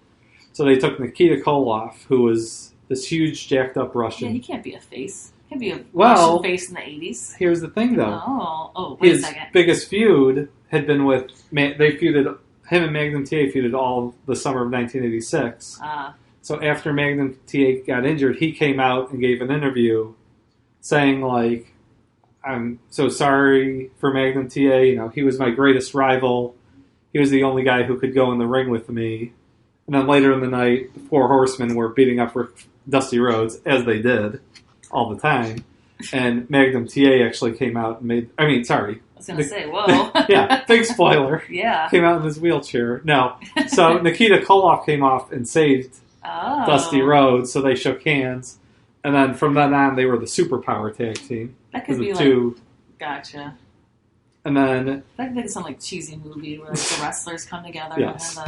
So they took Nikita Koloff, who was this huge, jacked up Russian. Yeah, he can't be a face. He can't be a Russian face in the 80s. Here's the thing, though. Wait a His second. biggest feud had been with... They feuded... Him and Magnum TA feuded all the summer of 1986. So after Magnum TA got injured, he came out and gave an interview saying, like, I'm so sorry for Magnum TA. You know, he was my greatest rival. He was the only guy who could go in the ring with me. And then later in the night, the Four Horsemen were beating up Dusty Rhodes, as they did all the time. And Magnum TA actually came out and made... I mean, sorry. I was going to say, whoa. Yeah, big spoiler. Yeah. Came out in his wheelchair. No. So Nikita Koloff came off and saved Dusty Rhodes, so they shook hands. And then from then on, they were the superpower tag team. That could be two. Gotcha. And then... That could be some like cheesy movie where like, the wrestlers come together yes.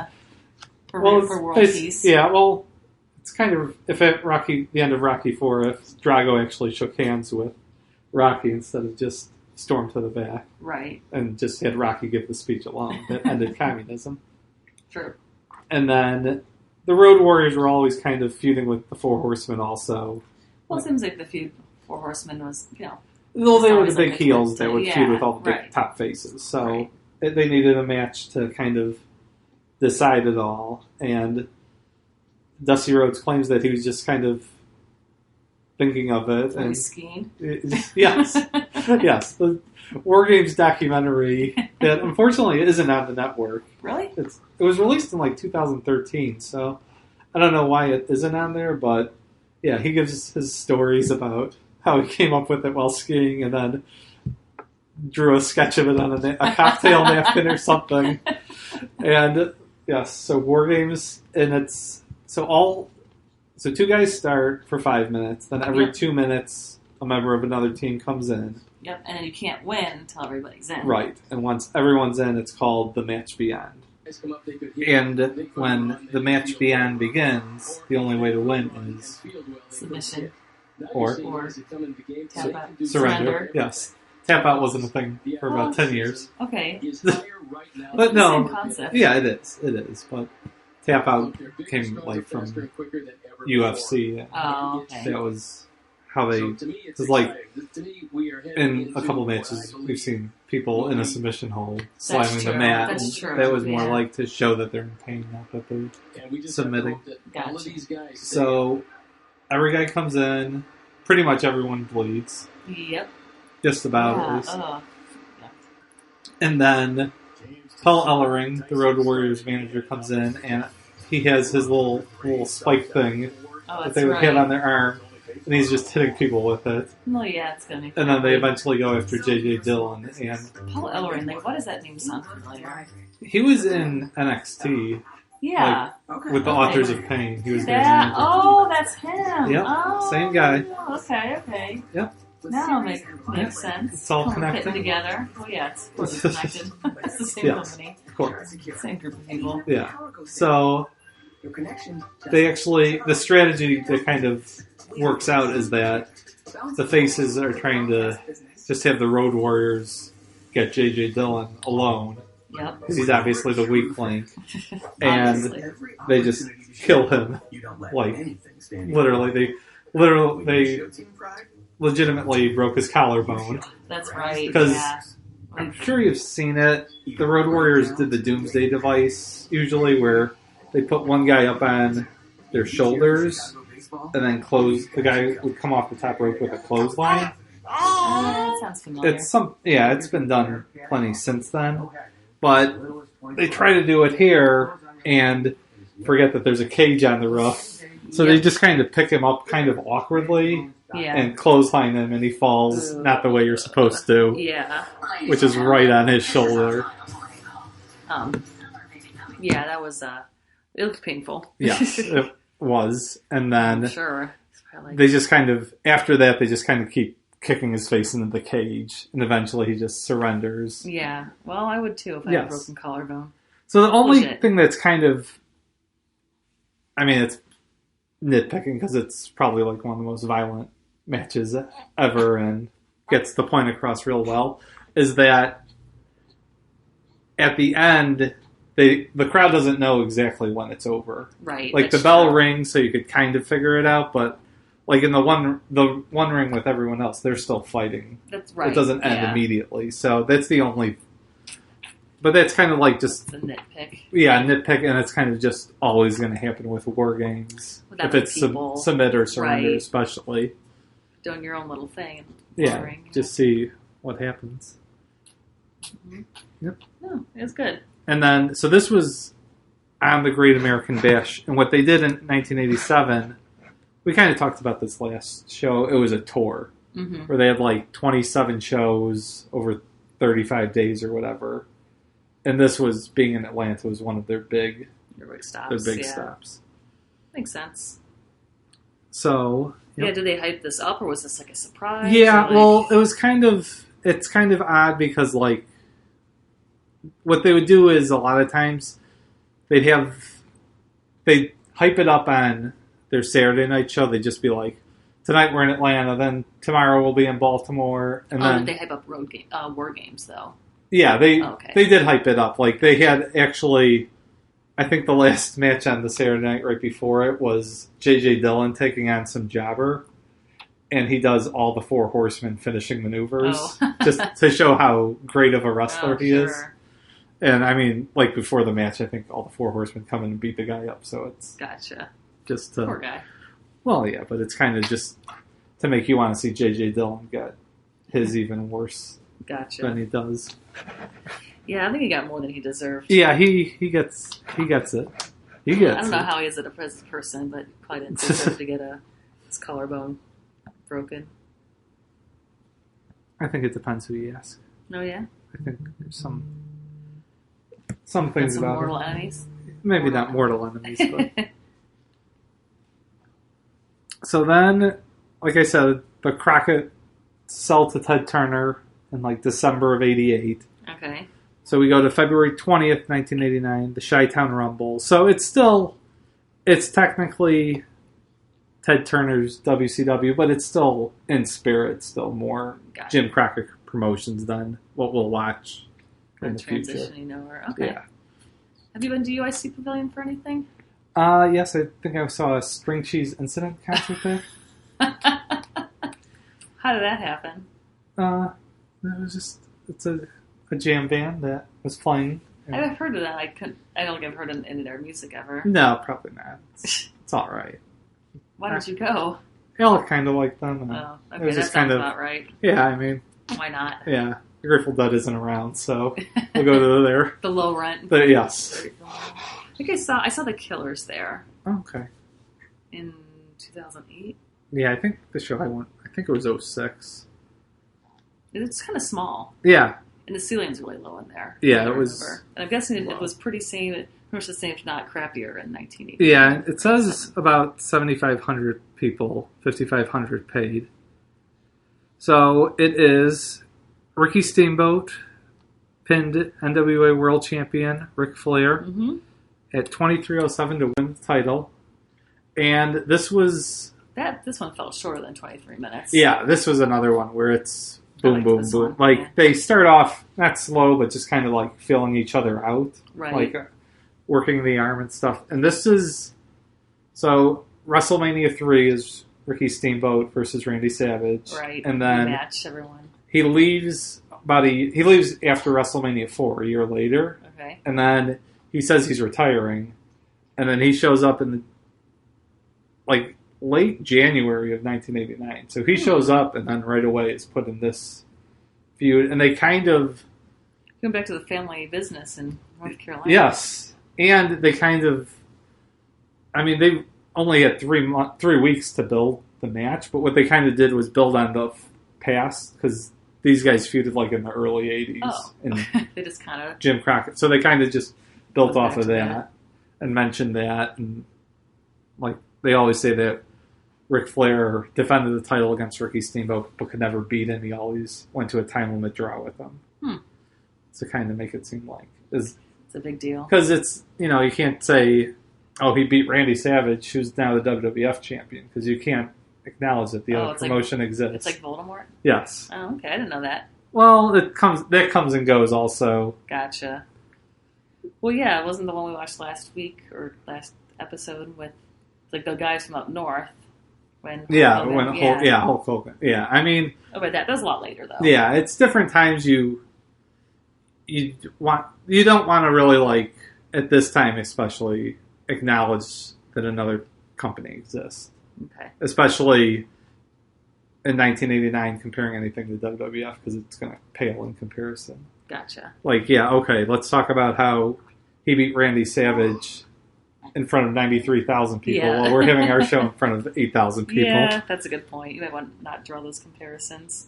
for world peace. Yeah, well, it's kind of... If at the end of Rocky IV, if Drago actually shook hands with Rocky instead of just stormed to the back. Right. And just had Rocky give the speech alone that ended communism. True. And then the Road Warriors were always kind of feuding with the Four Horsemen also. Well, it seems like the feud Four Horsemen was, you know... Well, they were the big heels that would feud with all the big top faces. So they needed a match to kind of decide it all. And Dusty Rhodes claims that he was just kind of thinking of it. And skiing. Yes. Yes. The War Games documentary that unfortunately isn't on the network. Really? It was released in like 2013, so I don't know why it isn't on there, but yeah, he gives his stories about how he came up with it while skiing and then drew a sketch of it on a cocktail napkin or something. And yes, so War Games, and it's so two guys start for 5 minutes, then every 2 minutes a member of another team comes in. Yep, and then you can't win until everybody's in. Right, and once everyone's in, it's called the Match Beyond. And when the Match Beyond begins, the only way to win is submission. Or tap out. Surrender. Yes. Tap out wasn't a thing for about 10 years. Okay. But no. Same concept. Yeah, it is. It is. But tap out came like from UFC. Oh, okay. That was how they... It was like, in a couple matches, we've seen people in a submission hold slamming the mat. That's true. That was more like to show that they're in pain, not that they're submitting. Gotcha. So... Every guy comes in, pretty much everyone bleeds. Yep. Just about, at least. Yeah. And then Paul Ellering, the Road Warriors manager, comes in, and he has his little spike thing that they would have on their arm, and he's just hitting people with it. Oh, yeah, it's going to be And then they eventually go after J.J. Dillon. And Paul Ellering, like, why does that name sound familiar? He was in NXT. Yeah. Like, with the Authors of Pain. He was that's him. Yep. Oh, same guy. Okay. Yep. Now it makes sense. It's all connected. Together. Well, yeah, it's totally connected. It's the same company. Of course. Same group of people. Yeah. So, they actually, the strategy that kind of works out is that the faces are trying to just have the Road Warriors get J.J. Dillon alone. Yep. Because he's obviously the weak link. And they just kill him. Like, literally, they legitimately broke his collarbone. That's right. Because I'm sure you've seen it. The Road Warriors did the Doomsday device, usually, where they put one guy up on their shoulders and then the guy would come off the top rope with a clothesline. That sounds familiar. It's been done plenty since then. But they try to do it here and forget that there's a cage on the roof. So they just kind of pick him up kind of awkwardly and clothesline him, and he falls not the way you're supposed to. Yeah. Which is right on his shoulder. Yeah, that was, it looked painful. Yes, it was. And then sure. They just kind of, after that, they just kind of keep kicking his face into the cage, and eventually he just surrenders. Yeah, well, I would too if I had a broken collarbone. So the only thing that's kind of, I mean, it's nitpicking because it's probably like one of the most violent matches ever, and gets the point across real well, is that at the end, the crowd doesn't know exactly when it's over. Right. Like the bell rings, so you could kind of figure it out, but like in the one ring with everyone else, they're still fighting. That's right. It doesn't end immediately, so that's the only. But that's kind of like just a nitpick. Yeah, nitpick, and it's kind of just always going to happen with war games if it's submit or surrender, especially doing your own little thing. Just see what happens. Mm-hmm. Yep. No, it was good. And then, so this was on the Great American Bash, and what they did in 1987, we kind of talked about this last show. It was a tour where they had like 27 shows over 35 days or whatever. And this was, being in Atlanta, was one of their big stops. Their big stops. Makes sense. So, did they hype this up, or was this like a surprise? Yeah, well, it's kind of odd because, like, what they would do is a lot of times they'd hype it up on their Saturday night show. They'd just be like, tonight we're in Atlanta, then tomorrow we'll be in Baltimore. And then did they hype up war games, though? Yeah, they did hype it up. Like, they had actually, I think the last match on the Saturday night right before it was J.J. Dillon taking on some jobber, and he does all the Four Horsemen finishing maneuvers just to show how great of a wrestler he is. And, I mean, like, before the match, I think all the Four Horsemen come in and beat the guy up, so it's... Gotcha. Just poor guy. Well, yeah, but it's kind of just to make you want to see J.J. Dillon get his even worse than he does. Yeah, I think he got more than he deserved. Yeah, he gets it. He gets I don't know how he is as a person, but probably didn't deserve to get his collarbone broken. I think it depends who you ask. Oh, yeah? I think there's some things about mortal enemies? Maybe not mortal enemies, but... So then, like I said, the Crockett sell to Ted Turner in like December of '88. Okay. So we go to February 20th, 1989, the Chi-Town Rumble. So it's technically Ted Turner's WCW, but it's still in spirit, still more Jim Crockett Promotions than what we'll watch in the future. Transitioning over. Okay. Yeah. Have you been to UIC Pavilion for anything? Yes, I think I saw a String Cheese Incident concert there. How did that happen? It was just, it's a jam band that was playing. I've heard of that. I don't think I've heard any of their music ever. No, probably not. It's all right. Why did you go? I all kind of like them. Oh, okay, that sounds about right. Yeah, I mean... Why not? Yeah, the Grateful Dead isn't around, so we'll go to there. The low rent. Yes. I think I saw the Killers there. Okay. In 2008? Yeah, I think the show I think it was 06. It's kind of small. Yeah. And the ceiling's really low in there. Yeah, it was. And I'm guessing it was pretty much the same, if not crappier, in 1980. Yeah, it says about 7,500 people, 5,500 paid. So it is Ricky Steamboat pinned NWA World Champion Ric Flair at 23:07 to win the title. And this was... This one fell shorter than 23 minutes. Yeah, this was another one where it's boom, boom, boom. One. Like, they start off not slow, but just kind of like feeling each other out. Right. Like, working the arm and stuff. And this is... So, WrestleMania 3 is Ricky Steamboat versus Randy Savage. Right. And then... Match everyone. He leaves after WrestleMania 4 a year later. Okay. And then he says he's retiring. And then he shows up in the... Like... late January of 1989. So he shows up and then right away is put in this feud. And they kind of... Going back to the family business in North Carolina. Yes. And they kind of... I mean, they only had 3 weeks to build the match, but what they kind of did was build on the past, because these guys feuded like in the early 80s. Oh. And they just kind of... Jim Crockett. So they kind of just built off of that and mentioned that. And like, they always say that Ric Flair defended the title against Ricky Steamboat, but could never beat him. He always went to a time limit draw with him. To kind of make it seem like... It's a big deal. Because it's, you can't say, oh, he beat Randy Savage, who's now the WWF champion, because you can't acknowledge that the other promotion exists. It's like Voldemort? Yes. Oh, okay. I didn't know that. Well, that comes and goes also. Gotcha. Well, yeah, it wasn't the one we watched last week or last episode with like the guys from up north. Hulk Hogan. Yeah, I mean... Oh, but that was a lot later, though. Yeah, it's different times you don't want to really, like, at this time especially, acknowledge that another company exists. Okay. Especially in 1989 comparing anything to WWF because it's going to pale in comparison. Gotcha. Like, yeah, okay, let's talk about how he beat Randy Savage in front of 93,000 people while we're having our show in front of 8,000 people. Yeah, that's a good point. You might want to not draw those comparisons.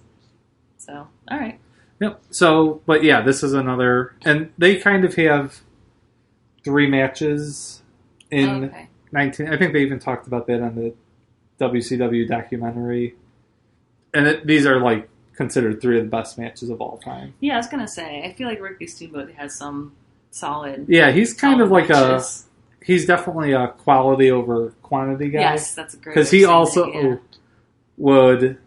So, all right. Yep. So, but yeah, this is another... And they kind of have 3 matches in 19... I think they even talked about that on the WCW documentary. And these are, like, considered 3 of the best matches of all time. Yeah, I was going to say, I feel like Ricky Steamboat has some solid... Yeah, he's kind of like matches. He's definitely a quality over quantity guy. Yes, that's a great... Because he also would...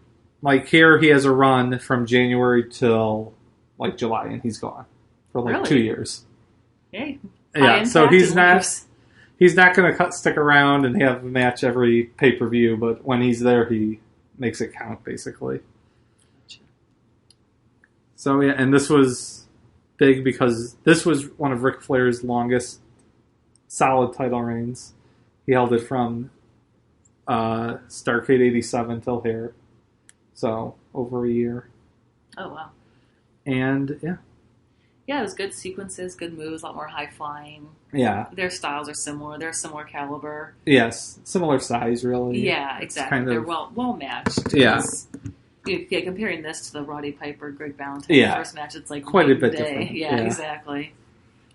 Like, here he has a run from January till, like, July, and he's gone for, like, 2 years. Hey. Yeah, so he's not going to stick around and have a match every pay-per-view, but when he's there, he makes it count, basically. So, yeah, and this was big because this was one of Ric Flair's longest solid title reigns. He held it from Starrcade 87 till here. So, over a year. Oh, wow. And, yeah. Yeah, it was good sequences, good moves, a lot more high-flying. Yeah. Their styles are similar. They're similar caliber. Yes. Similar size, really. Yeah, exactly. They're well matched. Yeah. Yeah, comparing this to the Roddy Piper, Greg Valentine first match, it's like quite a bit different. Yeah, exactly.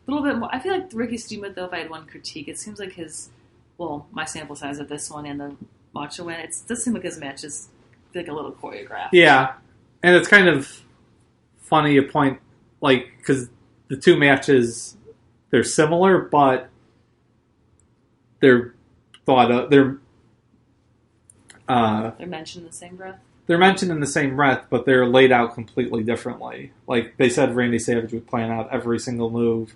A little bit more. I feel like Ricky Steamboat, though, if I had one critique, it seems like my sample size of this one and the Macho Man, it does seem like his matches like a little choreographed. Yeah, and it's kind of funny you point, like, because the 2 matches, they're similar, but they're mentioned in the same breath. They're mentioned in the same breath, but they're laid out completely differently. Like, they said Randy Savage would plan out every single move,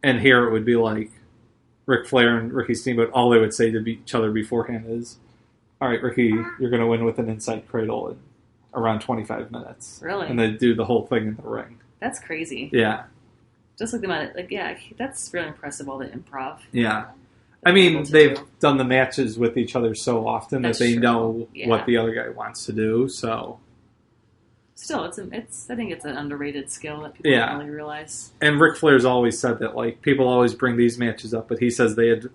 and here it would be like Ric Flair and Ricky Steamboat, all they would say to each other beforehand is, all right, Ricky, you're going to win with an inside cradle in around 25 minutes. Really? And they do the whole thing in the ring. That's crazy. Yeah. Just like the amount of, that's really impressive, all the improv. Yeah. I mean, they've done the matches with each other so often that they know what the other guy wants to do, so... Still, I think it's an underrated skill that people don't really realize. And Ric Flair's always said that, like, people always bring these matches up, but he says they had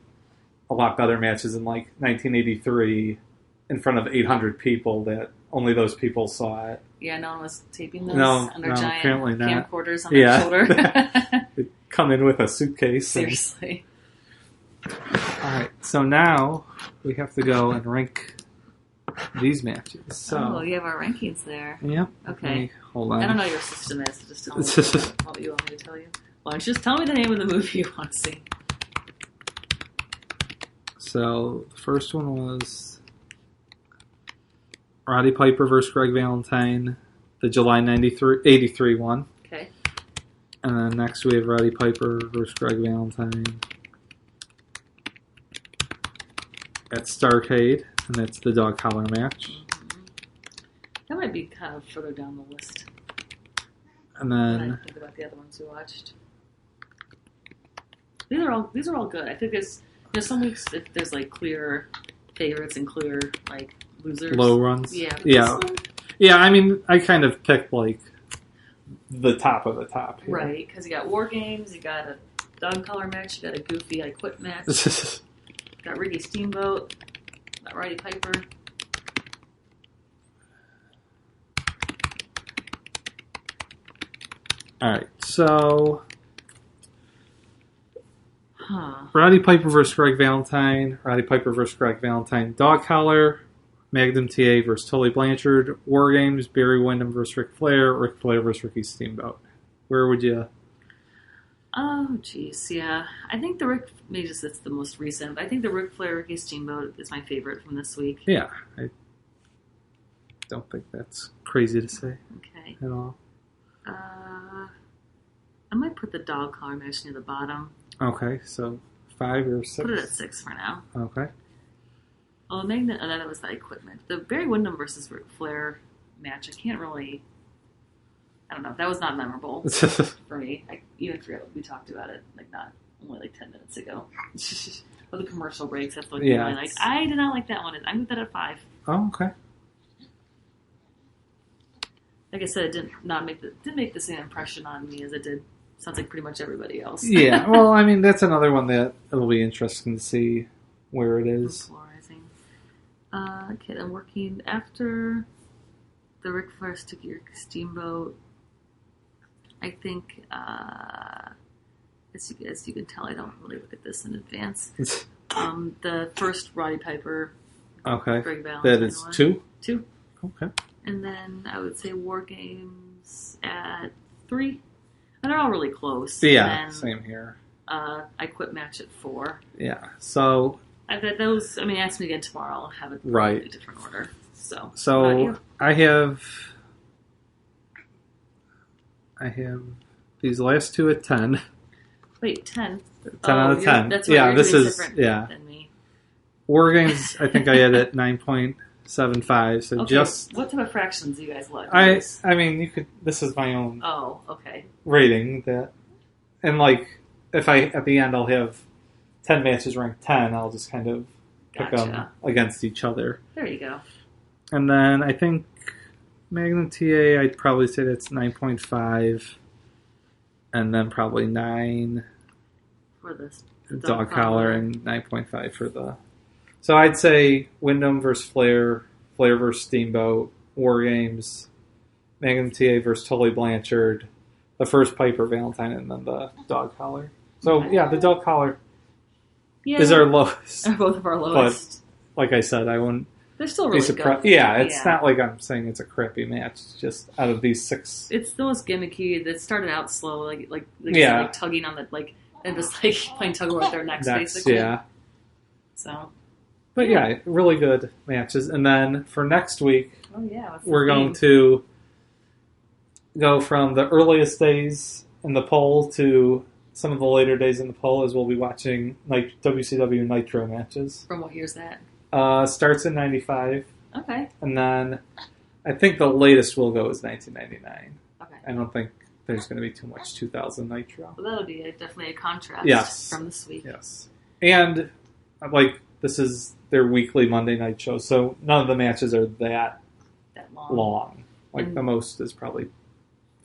a lot better matches in, like, 1983 in front of 800 people that only those people saw it. Yeah, no one was taping those under giant camcorders on their shoulder. They come in with a suitcase. Seriously. Alright, so now we have to go and rank these matches. So, you have our rankings there. Yep. Okay. Hold on. I don't know your system is, so just tell me what you want me to tell you. Why don't you just tell me the name of the movie you want to see? So, the first one was Roddy Piper versus Greg Valentine, the July 83 one. Okay. And then next we have Roddy Piper versus Greg Valentine at Starrcade, and that's the dog collar match. Mm-hmm. That might be kind of further down the list. And then I think about the other ones we watched. These are all good. I think there's some weeks that there's like clear favorites and clear like losers. Low runs. Yeah. Yeah. I mean, I kind of picked like the top of the top here. Right, because you got War Games, you got a dog collar match, you got a goofy I Quit match, got Ricky Steamboat, got Roddy Piper. Alright, so Roddy Piper versus Greg Valentine, Roddy Piper versus Greg Valentine, dog collar, Magnum TA versus Tully Blanchard, War Games, Barry Windham versus Ric Flair versus Ricky Steamboat. Where would you... Oh, jeez, yeah. I think maybe just it's the most recent, but I think the Ric Flair Ricky Steamboat is my favorite from this week. Yeah. don't think that's crazy to say Okay. at all. I might put the dog collar match near the bottom. Okay, so 5 or 6? Put it at 6 for now. Okay. Oh, Magnet, and then it was the equipment. The Barry Windham versus Ric Flair match, I can't really... I don't know. That was not memorable for me. I even forget what we talked about it. Only 10 minutes ago. Or the commercial breaks. That's what I really like. I did not like that one. I put that at 5. Oh, okay. Like I said, it didn't make the same impression on me as it did. Sounds like pretty much everybody else. Yeah. Well, I mean, that's another one that it'll be interesting to see where it is. Polarizing. Okay, then working after the Ric Flair Sticky Steamboat. I think, as you can tell, I don't really look at this in advance. The first Roddy Piper, okay, Greg Valentine that is one. 2? 2. Okay. And then I would say War Games at 3. And they're all really close. Yeah, and then, same here. I quit match at 4. Yeah, so... I've had those, ask me again tomorrow. I'll have it in a different order. So I have these last 2 at 10. Wait, 10? 10 out of 10. That's right, this is different than me. War Games, I think I had at 9.75. So okay. What type of fractions do you guys like? I mean, you could. This is my own. Oh, okay. Rating that, and if I at the end I'll have 10 matches ranked 10, I'll just kind of pick them against each other. There you go. And then I think Magnum TA, I'd probably say that's 9.5, and then probably 9 for this dog collar and 9.5 for the. So I'd say Wyndham versus Flair, Flair versus Steamboat, War Games, Magnum TA versus Tully Blanchard, the first Piper Valentine, and then the dog collar. So yeah, the dog collar is our lowest. Both of our lowest. But like I said, I wouldn't. They're still really good. Yeah, it's not like I'm saying it's a crappy match. It's just out of these 6. It's the most gimmicky. That started out slow, like tugging on the and just playing tug of war with their necks basically. Yeah. So. But yeah, really good matches. And then for next week, we're going to go from the earliest days in the poll to some of the later days in the poll, as we'll be watching WCW Nitro matches. From what year's that? Starts in 95. Okay. And then I think the latest we'll go is 1999. Okay. I don't think there's going to be too much 2000 Nitro. Well, that'll be definitely a contrast from this week. Yes. And this is their weekly Monday night show, so none of the matches are that long. The most is probably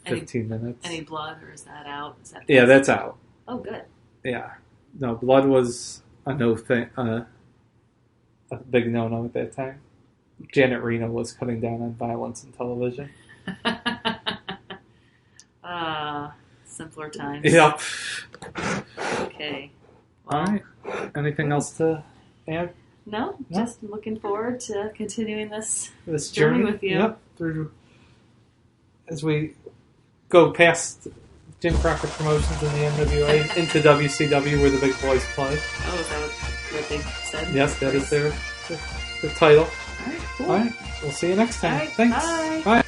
15 minutes. Any blood, or is that out? Yeah, that's out. Oh, good. Yeah. No, blood was a no thing, a big no-no at that time. Janet Reno was cutting down on violence in television. Simpler times. Yep. Okay. Well, all right. Anything else to add? No, just looking forward to continuing this journey with you. Yep. Through, as we go past Jim Crockett Promotions in the NWA into WCW, where the big boys play. Oh, is that what they said? Yes, that is the title. All right, cool. All right, we'll see you next time. All right, Thanks. Bye. Bye.